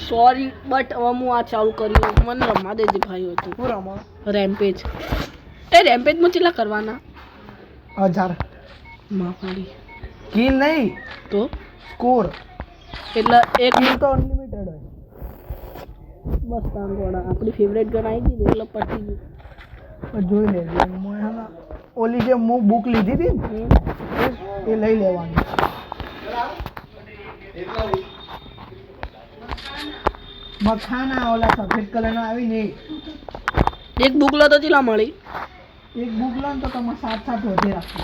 sorry but હવે હું આ ચાલુ કર્યું મને રમવા દેજે ભાઈ હતું હું રમો રેમ્પેજ એ રેમ્પેજમાં કેટલા કરવાના 1000 માફાડી કિલ નહીં તો સ્કોર એટલે એક કિલ તો અનલિમિટેડ હોય બસ તાન ગોડા આપણી ફેવરેટ ગન આવી ગઈ એટલે પટી ગયું પણ જોઈ લેજે હું હે ઓલી જે હું બુક લીધી હતી ને એ લઈ લેવાની મખાના ઓલા સફેદ કલરનો આવી ને એક બુક લો તો ચીલા મળી એક બુક લો ને તો તમે 7 વધી રાખો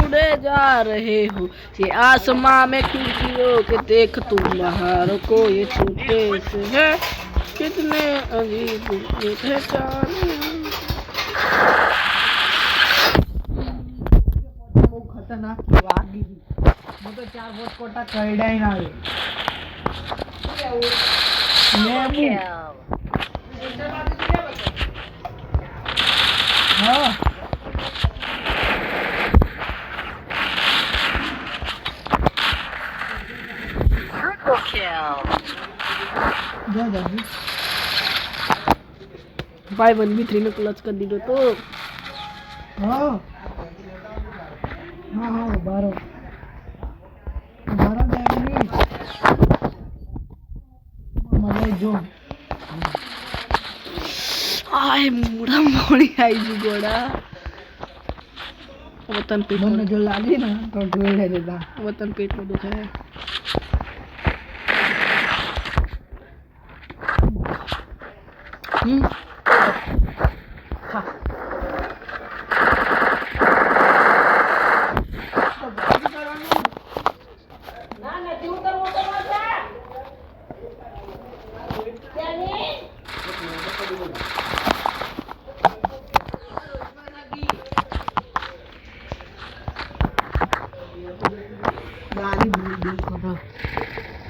उड़े जा रहे हो ये आसमां में खिड़कियों के देख तुम बाहर को ये छूटे से है कितने अजीब पहचाने બહુ ખતરનાક વાગી હું તો 4 વોટ કોટા કઈડાઈ ના આવે હા जा जल्दी भाई 1v3 ने क्लच कर दी तो हाँ हाँ हाँ 12 डैमेज मजा जो आए मुड़ा मोड़ी आई जी गोड़ा वतन पेट मन जो लागी ना तो जोई ले देता वतन पेट में दुख है हाँ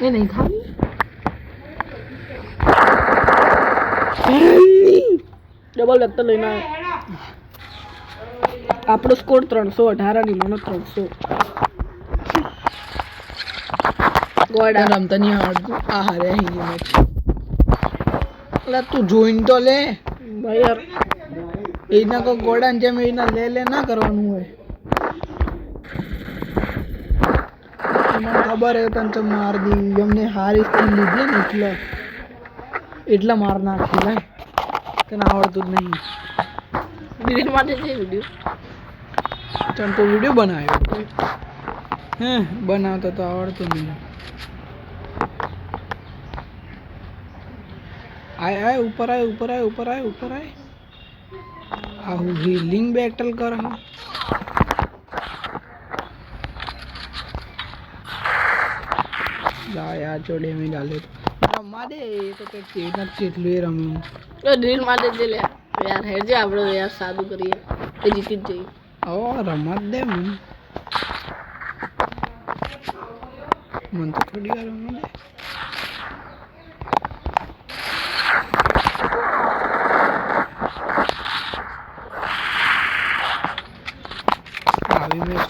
ये नहीं खानी डबल वेक्टर लेना है આપણો સ્કોર 318 ની મને 300 ગોડા રમતા નહીં આવડતું આ હારે હી મેચ એટલે તું જોઈન તો લે ભાઈ યાર એના કો ગોડા જેમ એના લે ના કરવાનું હોય મને ખબર હે તને તો માર દી એમને હારી સ્કીલ લીધી ને એટલા માર નાખી ભાઈ તને આવડતું જ નહીં ડિલીટ માટે છે વિડિયો તને તો વિડિયો બનાવ્યો હે બનાવતા તો આવડતું નહીં આય ऊपर आए आहू हीलिंग बैटल कर यार जोड़े में डाले रम्मा दे तो के चेतना चेटलू रम्યું તો ડિલીટ માટે દે લે યાર હેડજે આપણે યાર સાદું કરીએ એ જીતી જ જઈએ ઓ રમત દે મન તો થોડી વાર રમવા દે આવી મેચ